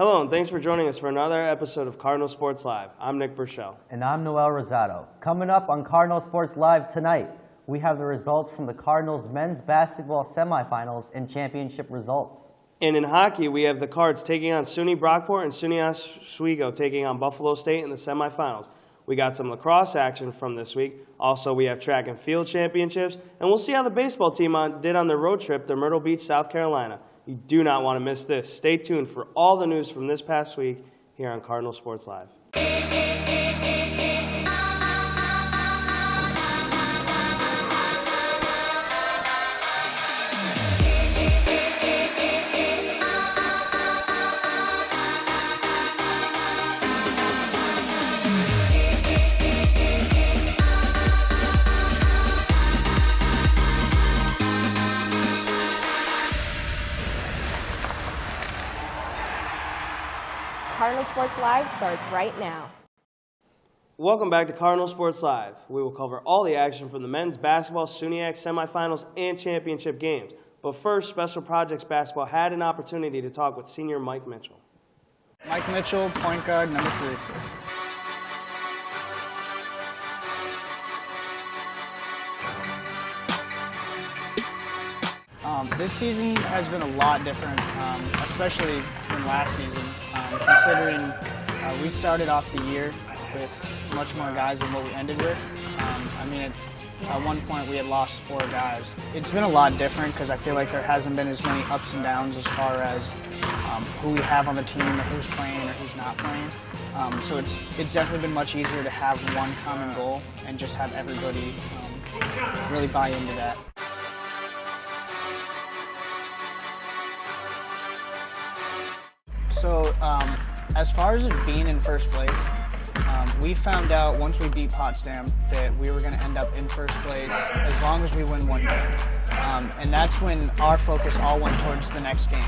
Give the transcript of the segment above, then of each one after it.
Hello, and thanks for joining us for another episode of Cardinal Sports Live. I'm Nick Burchell. And I'm Noel Rosado. Coming up on Cardinal Sports Live tonight, we have the results from the Cardinals men's basketball semifinals and championship results. And in hockey, we have the Cards taking on SUNY Brockport and SUNY Oswego taking on Buffalo State in the semifinals. We got some lacrosse action from this week. Also, we have track and field championships, and we'll see how the baseball team did on their road trip to Myrtle Beach, South Carolina. You do not want to miss this. Stay tuned for all the news from this past week here on Cardinal Sports Live. Cardinal Sports Live starts right now. Welcome back to Cardinal Sports Live. We will cover all the action from the men's basketball SUNYAC semifinals and championship games. But first, Special Projects Basketball had an opportunity to talk with senior Mike Mitchell. Mike Mitchell, point guard, number 3. This season has been a lot different, especially from last season, considering we started off the year with much more guys than what we ended with. At one point we had lost 4 guys. It's been a lot different because I feel like there hasn't been as many ups and downs as far as who we have on the team or who's playing or who's not playing. So it's definitely been much easier to have one common goal and just have everybody really buy into that. So as far as it being in first place, we found out once we beat Potsdam that we were going to end up in first place as long as we win one game. And that's when our focus all went towards the next game.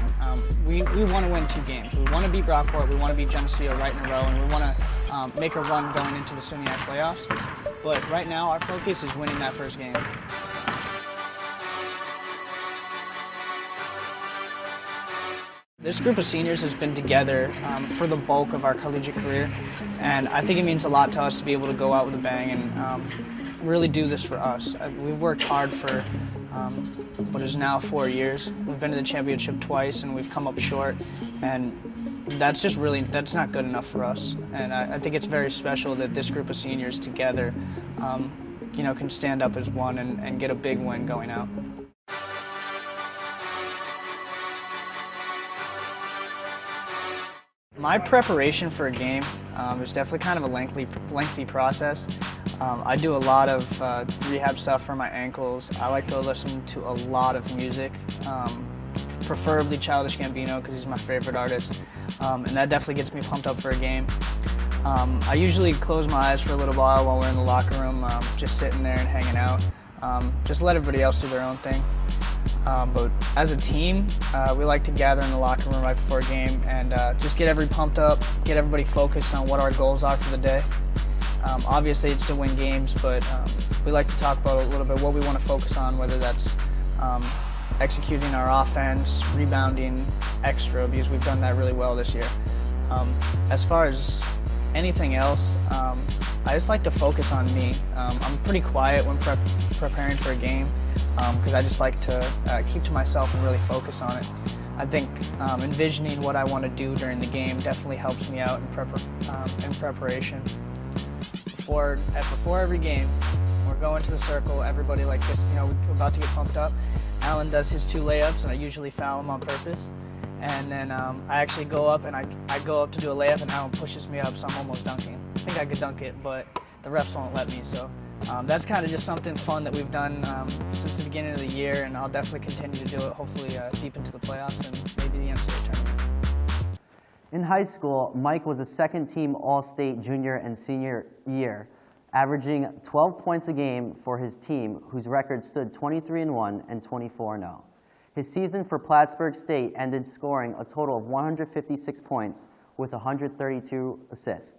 We want to win 2 games. We want to beat Brockport, we want to beat Geneseo right in a row, and we want to make a run going into the SUNYAC playoffs. But right now our focus is winning that first game. This group of seniors has been together for the bulk of our collegiate career, and I think it means a lot to us to be able to go out with a bang and really do this for us. We've worked hard for what is now 4 years. We've been to the championship twice, and we've come up short, and that's not good enough for us. And I think it's very special that this group of seniors together can stand up as one and get a big win going out. My preparation for a game is definitely kind of a lengthy process. I do a lot of rehab stuff for my ankles. I like to listen to a lot of music, preferably Childish Gambino because he's my favorite artist, and that definitely gets me pumped up for a game. I usually close my eyes for a little while we're in the locker room, just sitting there and hanging out. Just let everybody else do their own thing. But as a team, we like to gather in the locker room right before a game and just get everybody pumped up, get everybody focused on what our goals are for the day. Obviously it's to win games, but we like to talk about a little bit what we want to focus on, whether that's executing our offense, rebounding, extra, because we've done that really well this year. As far as anything else, I just like to focus on me. I'm pretty quiet when preparing for a game because I just like to keep to myself and really focus on it. I think envisioning what I want to do during the game definitely helps me out in preparation. Before every game, we're going to the circle, everybody like this, we're about to get pumped up. Alan does his 2 layups, and I usually foul him on purpose. And then I actually go up, and I go up to do a layup, and Alan pushes me up, so I'm almost dunking. I think I could dunk it, but the refs won't let me, so that's kind of just something fun that we've done since the beginning of the year, and I'll definitely continue to do it, hopefully deep into the playoffs and maybe the NCAA tournament. In high school, Mike was a second-team All-State junior and senior year, averaging 12 points a game for his team, whose record stood 23-1 and 24-0. His season for Plattsburgh State ended scoring a total of 156 points with 132 assists.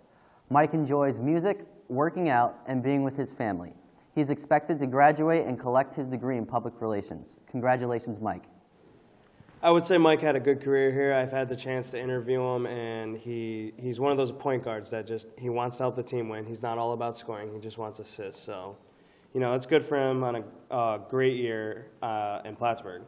Mike enjoys music, working out, and being with his family. He is expected to graduate and collect his degree in public relations. Congratulations, Mike. I would say Mike had a good career here. I've had the chance to interview him, and he's one of those point guards that he wants to help the team win. He's not all about scoring. He just wants assists. So, it's good for him on a great year in Plattsburgh.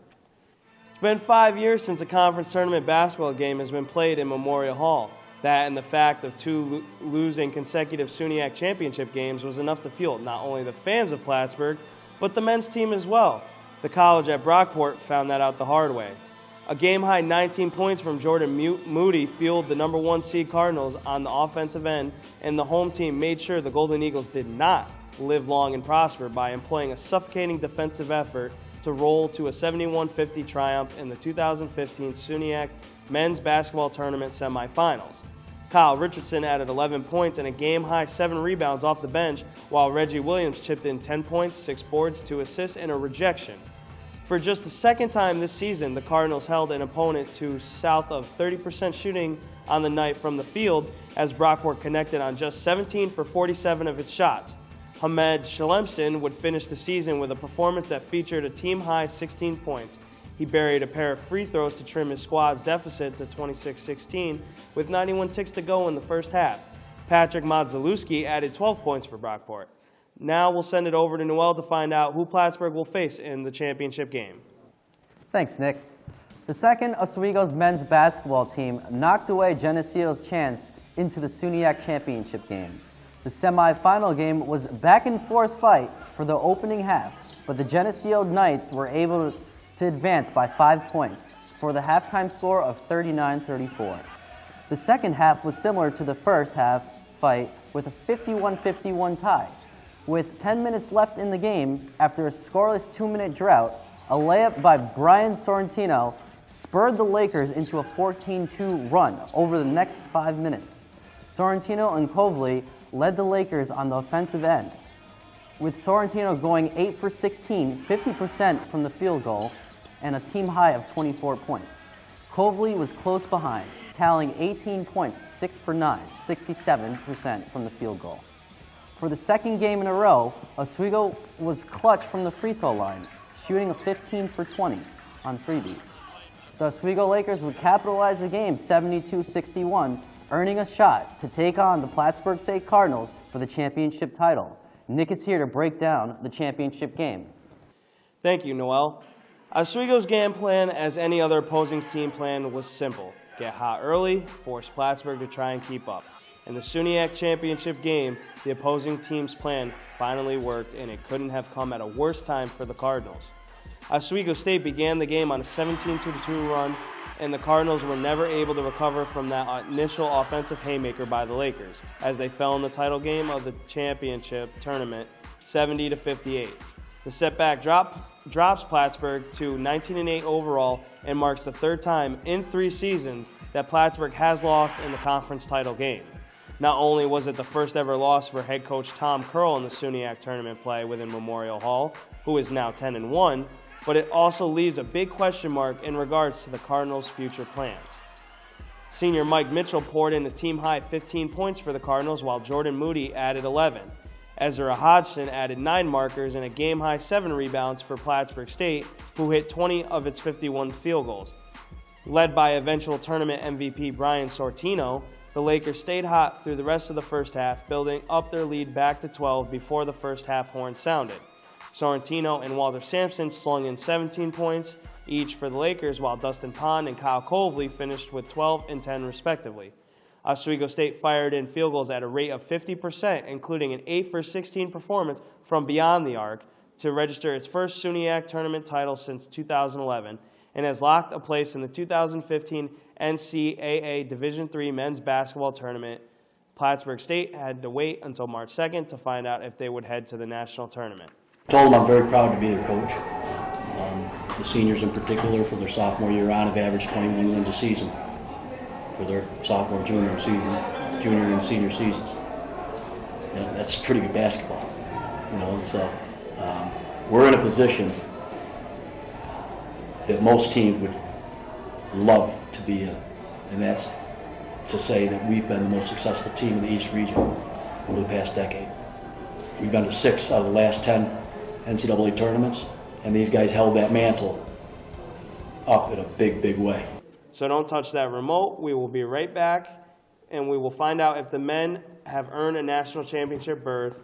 It's been 5 years since a conference tournament basketball game has been played in Memorial Hall. That and the fact of 2 losing consecutive SUNYAC championship games was enough to fuel not only the fans of Plattsburgh, but the men's team as well. The college at Brockport found that out the hard way. A game-high 19 points from Jordan Moody fueled the number 1 seed Cardinals on the offensive end, and the home team made sure the Golden Eagles did not live long and prosper by employing a suffocating defensive effort to roll to a 71-50 triumph in the 2015 SUNYAC men's basketball tournament semifinals. Kyle Richardson added 11 points and a game-high 7 rebounds off the bench, while Reggie Williams chipped in 10 points, 6 boards, 2 assists, and a rejection. For just the second time this season, the Cardinals held an opponent to south of 30% shooting on the night from the field, as Brockport connected on just 17 for 47 of its shots. Hamed Shalemston would finish the season with a performance that featured a team-high 16 points. He buried a pair of free throws to trim his squad's deficit to 26-16 with 91 ticks to go in the first half. Patrick Modzelewski added 12 points for Brockport. Now we'll send it over to Noel to find out who Plattsburgh will face in the championship game. Thanks, Nick. The second Oswego's men's basketball team knocked away Geneseo's chance into the SUNYAC championship game. The semifinal game was back-and-forth fight for the opening half, but the Geneseo Knights were able to advance by 5 points for the halftime score of 39-34. The second half was similar to the first half fight with a 51-51 tie. With 10 minutes left in the game, after a scoreless 2-minute drought, a layup by Brian Sorrentino spurred the Lakers into a 14-2 run over the next 5 minutes. Sorrentino and Kovley led the Lakers on the offensive end, with Sorrentino going 8 for 16, 50% from the field goal, and a team high of 24 points. Kovley was close behind, tallying 18 points, 6 for 9, 67% from the field goal. For the second game in a row, Oswego was clutch from the free throw line, shooting a 15 for 20 on freebies. The Oswego Lakers would capitalize the game 72-61, earning a shot to take on the Plattsburgh State Cardinals for the championship title. Nick is here to break down the championship game. Thank you, Noel. Oswego's game plan, as any other opposing team plan, was simple. Get hot early, force Plattsburgh to try and keep up. In the SUNYAC championship game, the opposing team's plan finally worked, and it couldn't have come at a worse time for the Cardinals. Oswego State began the game on a 17-2 run, and the Cardinals were never able to recover from that initial offensive haymaker by the Lakers, as they fell in the title game of the championship tournament 70-58. The setback drops Plattsburgh to 19-8 overall and marks the third time in 3 seasons that Plattsburgh has lost in the conference title game. Not only was it the first ever loss for head coach Tom Curl in the SUNYAC tournament play within Memorial Hall, who is now 10-1, but it also leaves a big question mark in regards to the Cardinals' future plans. Senior Mike Mitchell poured in a team-high 15 points for the Cardinals, while Jordan Moody added 11. Ezra Hodgson added 9 markers and a game-high 7 rebounds for Plattsburgh State, who hit 20 of its 51 field goals. Led by eventual tournament MVP Brian Sorrentino, the Lakers stayed hot through the rest of the first half, building up their lead back to 12 before the first half horn sounded. Sorrentino and Walter Sampson slung in 17 points each for the Lakers, while Dustin Pond and Kyle Kovley finished with 12 and 10 respectively. Oswego State fired in field goals at a rate of 50%, including an 8 for 16 performance from beyond the arc, to register its first SUNYAC tournament title since 2011, and has locked a place in the 2015 NCAA Division III men's basketball tournament. Plattsburgh State had to wait until March 2nd to find out if they would head to the national tournament. I told them I'm very proud to be their coach. The seniors in particular, for their sophomore year on, have averaged 21 wins a season for their sophomore, junior, and senior seasons. And that's pretty good basketball, So we're in a position that most teams would love to be in, and that's to say that we've been the most successful team in the East region over the past decade. We've been to 6 out of the last 10 NCAA tournaments, and these guys held that mantle up in a big, big way. So don't touch that remote. We will be right back, and we will find out if the men have earned a national championship berth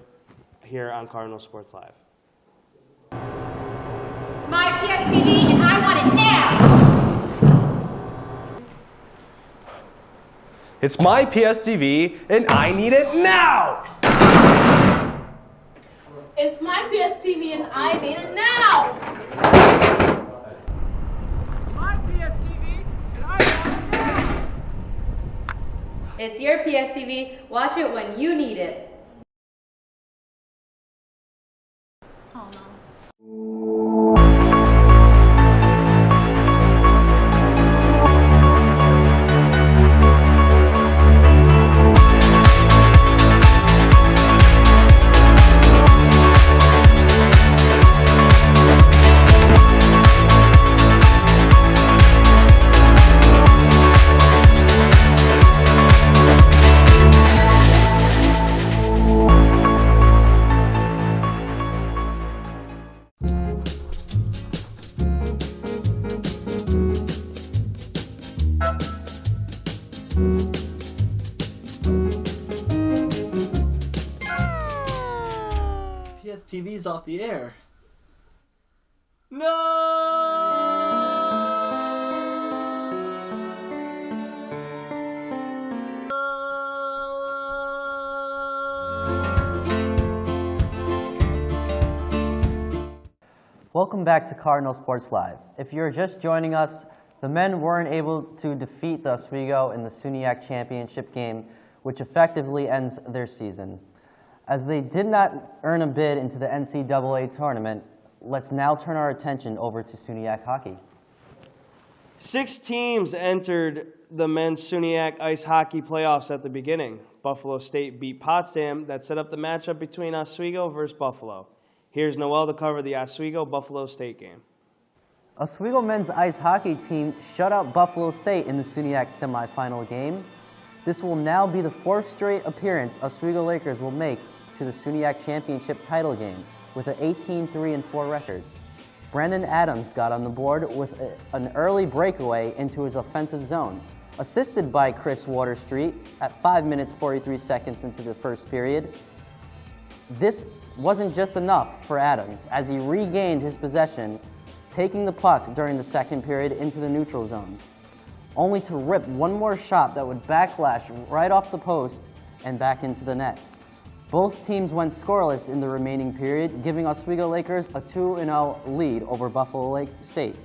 here on Cardinal Sports Live. It's my PSTV and I want it now! It's my PS TV and I need it now! It's my PSTV and I need it now! My PSTV and I want it now! It's your PSTV. Watch it when you need it. Oh no. PSTV's off the air. No! Welcome back to Cardinal Sports Live. If you're just joining us, the men weren't able to defeat the Oswego in the SUNYAC championship game, which effectively ends their season. As they did not earn a bid into the NCAA tournament, let's now turn our attention over to SUNYAC hockey. 6 teams entered the men's SUNYAC ice hockey playoffs at the beginning. Buffalo State beat Potsdam. That set up the matchup between Oswego versus Buffalo. Here's Noel to cover the Oswego-Buffalo State game. Oswego men's ice hockey team shut out Buffalo State in the SUNYAC semifinal game. This will now be the 4th straight appearance Oswego Lakers will make to the SUNYAC championship title game with an 18-3-4 record. Brandon Adams got on the board with an early breakaway into his offensive zone, assisted by Chris Waterstreet at 5 minutes 43 seconds into the first period. This wasn't just enough for Adams as he regained his possession, taking the puck during the second period into the neutral zone, only to rip one more shot that would backlash right off the post and back into the net. Both teams went scoreless in the remaining period, giving Oswego Lakers a 2-0 lead over Buffalo State.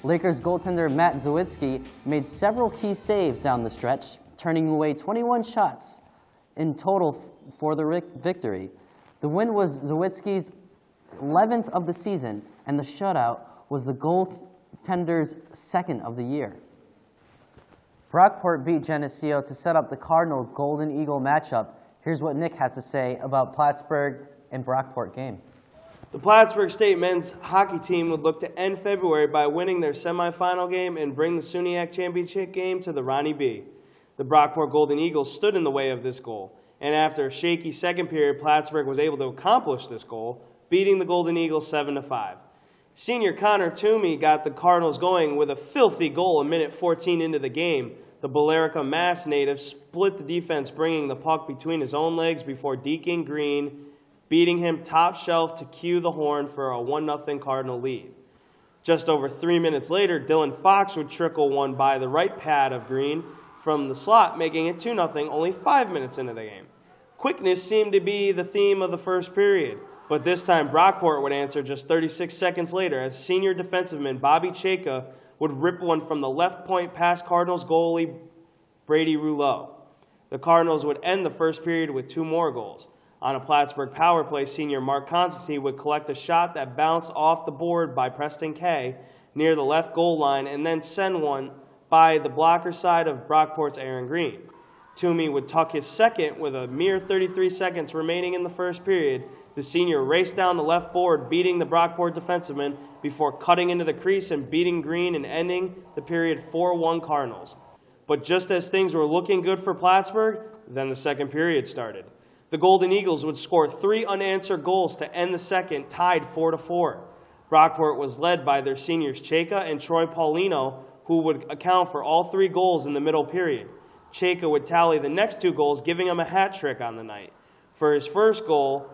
Lakers goaltender Matt Zawitsky made several key saves down the stretch, turning away 21 shots in total for the victory. The win was Zawitsky's 11th of the season, and the shutout was the goaltender's 2nd of the year. Brockport beat Geneseo to set up the Cardinal Golden Eagle matchup. Here's what Nick has to say about Plattsburgh and Brockport game. The Plattsburgh State men's hockey team would look to end February by winning their semifinal game and bring the SUNYAC championship game to the Ronnie B. The Brockport Golden Eagles stood in the way of this goal, and after a shaky second period, Plattsburgh was able to accomplish this goal, beating the Golden Eagles 7-5. Senior Connor Toomey got the Cardinals going with a filthy goal a minute 14 into the game. The Billerica, Mass native split the defense, bringing the puck between his own legs before Deacon Green beating him top shelf to cue the horn for a 1-0 Cardinal lead. Just over 3 minutes later, Dylan Fox would trickle one by the right pad of Green from the slot, making it 2-0 only 5 minutes into the game. Quickness seemed to be the theme of the first period, but this time Brockport would answer just 36 seconds later as senior defenseman Bobby Chayka would rip one from the left point past Cardinals goalie Brady Rouleau. The Cardinals would end the first period with 2 more goals. On a Plattsburgh power play, senior Mark Constantine would collect a shot that bounced off the board by Preston Kay near the left goal line and then send one by the blocker side of Brockport's Aaron Green. Toomey would tuck his second with a mere 33 seconds remaining in the first period. The senior raced down the left board, beating the Brockport defenseman before cutting into the crease and beating Green and ending the period 4-1 Cardinals. But just as things were looking good for Plattsburgh, then the second period started. The Golden Eagles would score 3 unanswered goals to end the second, tied 4-4. Brockport was led by their seniors Cheka and Troy Paulino, who would account for all 3 goals in the middle period. Cheka would tally the next 2 goals, giving him a hat trick on the night. For his first goal,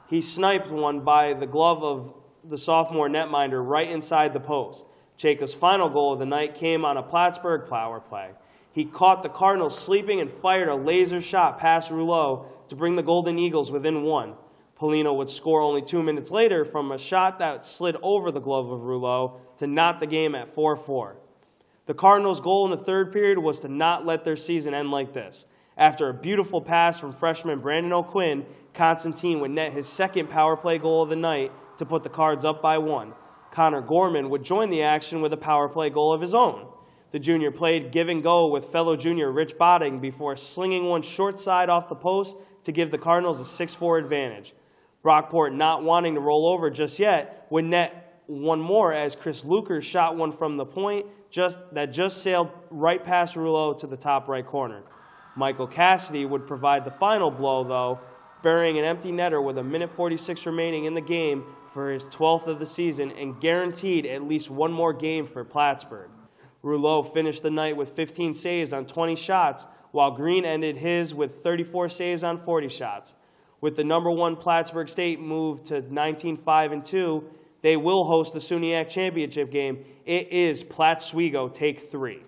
he sniped one by the glove of the sophomore netminder right inside the post. Cheka's final goal of the night came on a Plattsburgh power play. He caught the Cardinals sleeping and fired a laser shot past Rouleau to bring the Golden Eagles within 1. Paulino would score only 2 minutes later from a shot that slid over the glove of Rouleau to knot the game at 4-4. The Cardinals' goal in the third period was to not let their season end like this. After a beautiful pass from freshman Brandon O'Quinn, Constantine would net his second power play goal of the night to put the Cards up by 1. Connor Gorman would join the action with a power play goal of his own. The junior played give and go with fellow junior Rich Botting before slinging one short side off the post to give the Cardinals a 6-4 advantage. Brockport, not wanting to roll over just yet, would net one more as Chris Luker shot one from the point that just sailed right past Rouleau to the top right corner. Michael Cassidy would provide the final blow, though, burying an empty netter with 1:46 remaining in the game for his 12th of the season and guaranteed at least one more game for Plattsburgh. Rouleau finished the night with 15 saves on 20 shots, while Green ended his with 34 saves on 40 shots. With the number 1 Plattsburgh State moved to 19-5-2, they will host the SUNYAC championship game. It is Plattswego Take 3.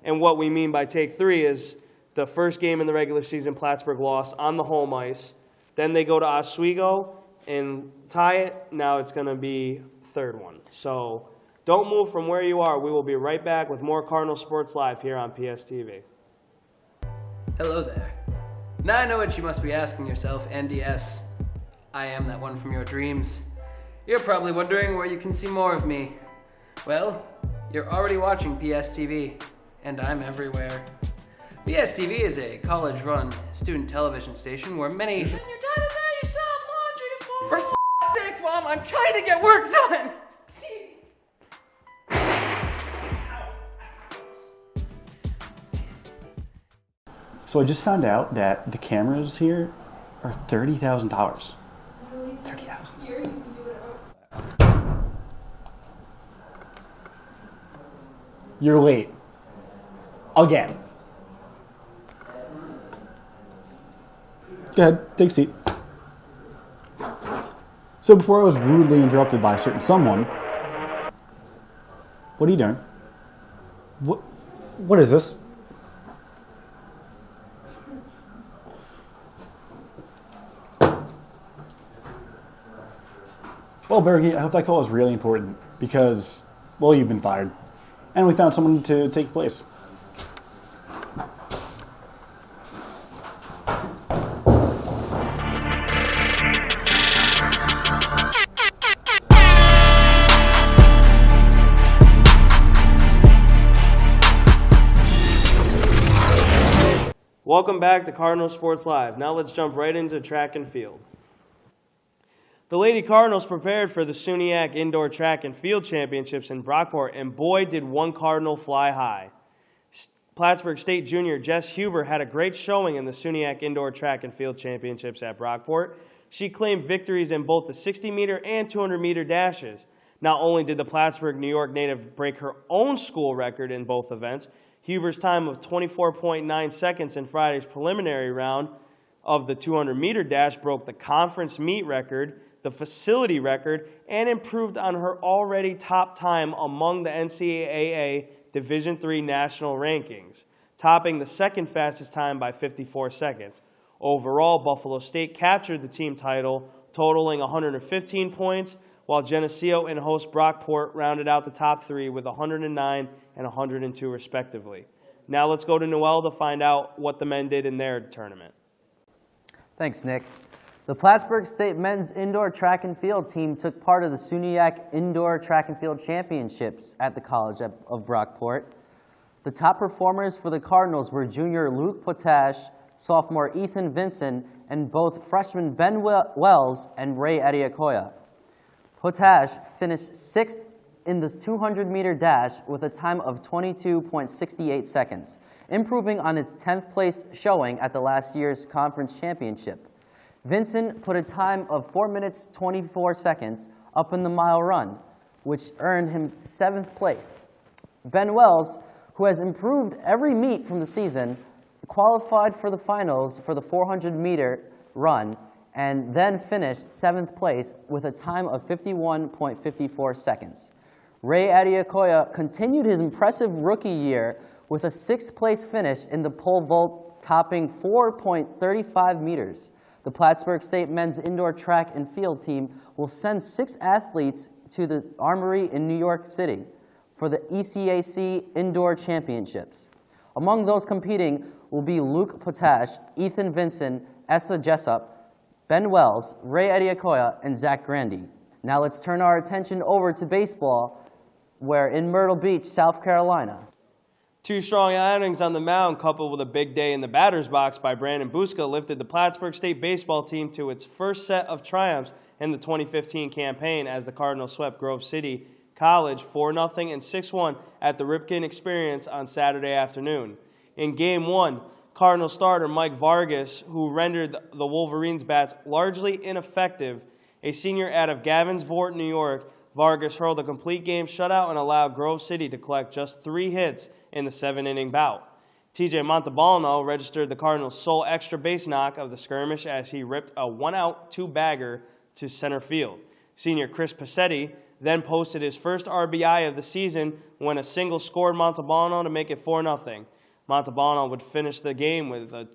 And what we mean by Take 3 is the first game in the regular season Plattsburgh lost on the home ice. Then they go to Oswego and tie it. Now it's going to be third one. So don't move from where you are. We will be right back with more Cardinal Sports Live here on PSTV. Hello there. Now I know what you must be asking yourself, and yes, I am that one from your dreams. You're probably wondering where you can see more of me. Well, you're already watching PSTV, and I'm everywhere. PSTV is a college-run student television station where many... And you're done and now you still have laundry to fold. For f***'s sake, Mom, I'm trying to get work done! Jeez. So I just found out that the cameras here are $30,000. $30,000. You're late. Again. Go ahead, take a seat. So before I was rudely interrupted by a certain someone, what are you doing? What is this? Well, Bergie, I hope that call is really important because, well, you've been fired. And we found someone to take your place. Welcome back to Cardinal Sports Live. Now let's jump right into track and field. The Lady Cardinals prepared for the SUNYAC Indoor Track and Field Championships in Brockport, and boy, did one Cardinal fly high. Plattsburgh State junior Jess Huber had a great showing in the SUNYAC Indoor Track and Field Championships at Brockport. She claimed victories in both the 60-meter and 200-meter dashes. Not only did the Plattsburgh, New York native break her own school record in both events, Huber's time of 24.9 seconds in Friday's preliminary round of the 200-meter dash broke the conference meet record, the facility record, and improved on her already top time among the NCAA Division III national rankings, topping the second fastest time by 54 seconds. Overall, Buffalo State captured the team title, totaling 115 points, while Geneseo and host Brockport rounded out the top three with 109 and 102 respectively. Now let's go to Noel to find out what the men did in their tournament. Thanks, Nick. The Plattsburgh State men's indoor track and field team took part of the SUNYAC Indoor Track and Field Championships at the College of Brockport. The top performers for the Cardinals were junior Luke Potash, sophomore Ethan Vinson, and both freshmen Ben Wells and Ray Adiakoya. Potash finished 6th in the 200-meter dash with a time of 22.68 seconds, improving on its 10th place showing at the last year's conference championship. Vincent put a time of 4 minutes 24 seconds, up in the mile run, which earned him 7th place. Ben Wells, who has improved every meet from the season, qualified for the finals for the 400-meter run and then finished 7th place with a time of 51.54 seconds. Ray Adiakoya continued his impressive rookie year with a 6th place finish in the pole vault, topping 4.35 meters. The Plattsburgh State men's indoor track and field team will send 6 athletes to the Armory in New York City for the ECAC Indoor Championships. Among those competing will be Luke Potash, Ethan Vinson, Essa Jessup, Ben Wells, Ray Adiakoya, and Zach Grandy. Now let's turn our attention over to baseball, where in Myrtle Beach, South Carolina. 2 strong outings on the mound, coupled with a big day in the batter's box by Brandon Buska, lifted the Plattsburgh State baseball team to its first set of triumphs in the 2015 campaign as the Cardinals swept Grove City College 4-0 and 6-1 at the Ripken Experience on Saturday afternoon. In Game 1, Cardinal starter Mike Vargas, who rendered the Wolverines' bats largely ineffective, a senior out of Gavensvort, New York, Vargas hurled a complete game shutout and allowed Grove City to collect just 3 hits in the 7-inning bout. TJ Montalbano registered the Cardinals' sole extra base knock of the skirmish as he ripped a 1-out 2-bagger to center field. Senior Chris Passetti then posted his first RBI of the season when a single scored Montalbano to make it 4-0. Montalbano would finish the game with a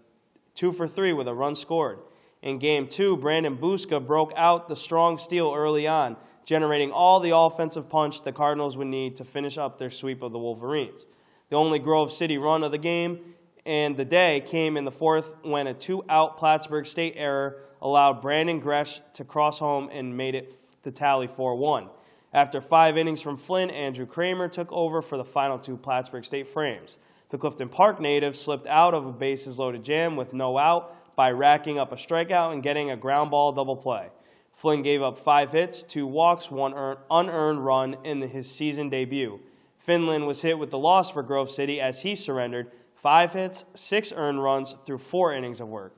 2 for 3 with a run scored. In Game 2, Brandon Buska broke out the strong steal early on, generating all the offensive punch the Cardinals would need to finish up their sweep of the Wolverines. The only Grove City run of the game and the day came in the 4th when a 2-out Plattsburgh State error allowed Brandon Gresh to cross home and made it the tally 4-1. After 5 innings from Flynn, Andrew Kramer took over for the final 2 Plattsburgh State frames. The Clifton Park native slipped out of a bases-loaded jam with no out by racking up a strikeout and getting a ground ball double play. Flynn gave up 5 hits, 2 walks, 1 unearned run in his season debut. Finland was hit with the loss for Grove City as he surrendered 5 hits, 6 earned runs through 4 innings of work.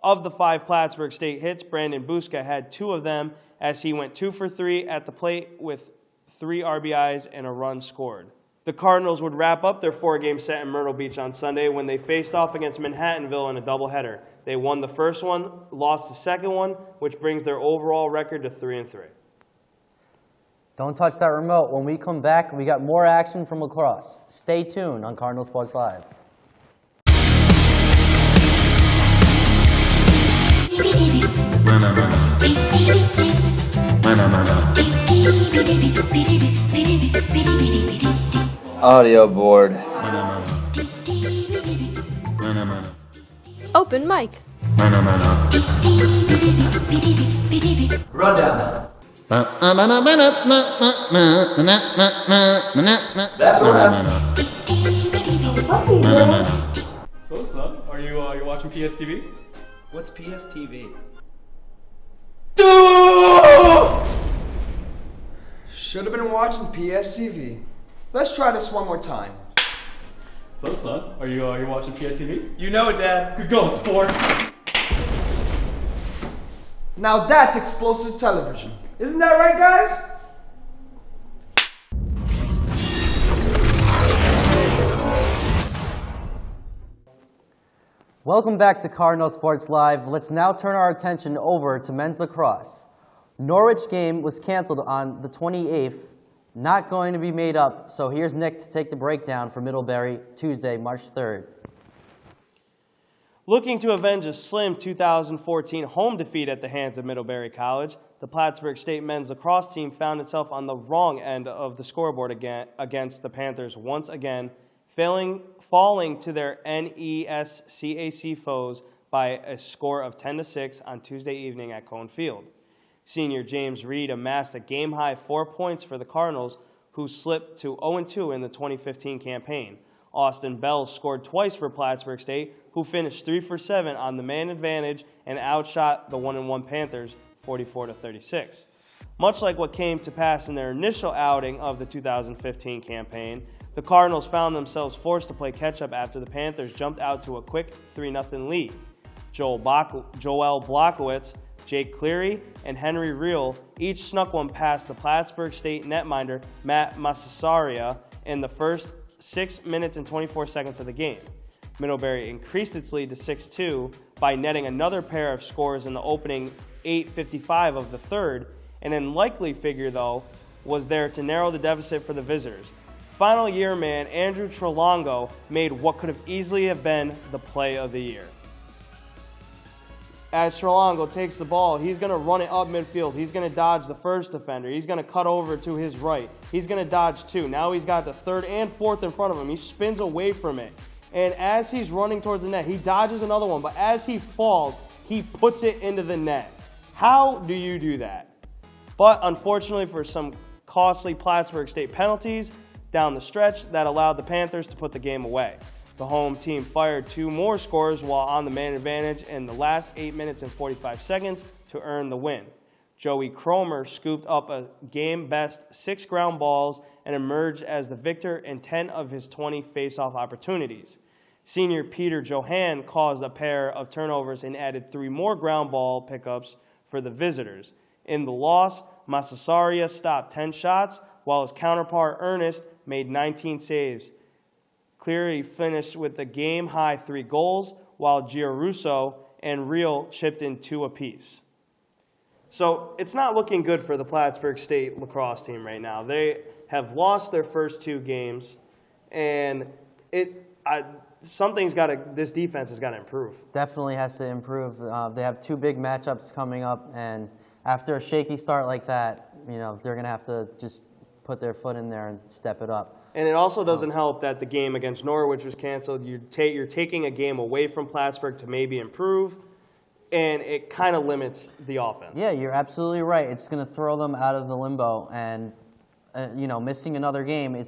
Of the 5 Plattsburgh State hits, Brandon Buska had 2 of them as he went 2 for 3 at the plate with 3 RBIs and a run scored. The Cardinals would wrap up their 4-game set in Myrtle Beach on Sunday when they faced off against Manhattanville in a doubleheader. They won the first one, lost the second one, which brings their overall record to 3-3. Don't touch that remote. When we come back, we got more action from lacrosse. Stay tuned on Cardinal Sports Live. Audio board. Open mic. Rundown. That's So, son, are you watching PSTV? What's PSTV? Should have been watching PSTV. Let's try this one more time. So, son, are you watching PSTV? You know it, Dad. Good going, sport. Now that's explosive television. Isn't that right, guys? Welcome back to Cardinal Sports Live. Let's now turn our attention over to men's lacrosse. Norwich game was canceled on the 28th, not going to be made up, so here's Nick to take the breakdown for Middlebury, Tuesday, March 3rd. Looking to avenge a slim 2014 home defeat at the hands of Middlebury College, the Plattsburgh State men's lacrosse team found itself on the wrong end of the scoreboard again against the Panthers once again, falling to their NESCAC foes by a score of 10-6 on Tuesday evening at Cone Field. Senior James Reed amassed a game-high 4 points for the Cardinals, who slipped to 0-2 in the 2015 campaign. Austin Bell scored twice for Plattsburgh State, who finished 3 for 7 on the man advantage and outshot the 1-1 Panthers 44-36. Much like what came to pass in their initial outing of the 2015 campaign, the Cardinals found themselves forced to play catch-up after the Panthers jumped out to a quick 3-0 lead. Joel Blockowitz Jake Cleary and Henry Reel each snuck one past the Plattsburgh State netminder Matt Massasaria in the first 6 minutes and 24 seconds of the game. Middlebury increased its lead to 6-2 by netting another pair of scores in the opening 8:55 of the third. An unlikely figure, though, was there to narrow the deficit for the visitors. Final year man Andrew Trelongo made what could have easily have been the play of the year. As Trelongo takes the ball, he's going to run it up midfield. He's going to dodge the first defender. He's going to cut over to his right. He's going to dodge two. Now he's got the third and fourth in front of him. He spins away from it. And as he's running towards the net, he dodges another one. But as he falls, he puts it into the net. How do you do that? But unfortunately for some costly Plattsburgh State penalties down the stretch, that allowed the Panthers to put the game away. The home team fired two more scores while on the man advantage in the last 8 minutes and 45 seconds to earn the win. Joey Cromer scooped up a game-best 6 ground balls and emerged as the victor in 10 of his 20 face-off opportunities. Senior Peter Johan caused a pair of turnovers and added 3 more ground ball pickups for the visitors. In the loss, Massasaria stopped 10 shots, while his counterpart Ernest made 19 saves. Cleary finished with a game-high 3 goals, while Giarusso and Reel chipped in 2 apiece. So it's not looking good for the Plattsburgh State lacrosse team right now. They have lost their first 2 games, and this defense has got to improve. Definitely has to improve. They have 2 big matchups coming up, and after a shaky start like that, they're going to have to just put their foot in there and step it up. And it also doesn't help that the game against Norwich was canceled. You're taking a game away from Plattsburgh to maybe improve, and it kind of limits the offense. Yeah, you're absolutely right. It's going to throw them out of the limbo, and missing another game,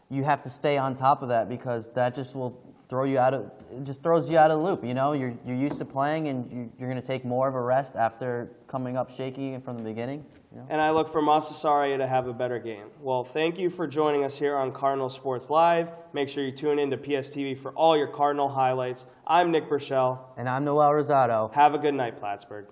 you have to stay on top of that, because that just will throws you out of the loop. You're used to playing, and you're going to take more of a rest after coming up shaky from the beginning. And I look for Massasaria to have a better game. Well, thank you for joining us here on Cardinal Sports Live. Make sure you tune in to PSTV for all your Cardinal highlights. I'm Nick Burchell. And I'm Noel Rosado. Have a good night, Plattsburgh.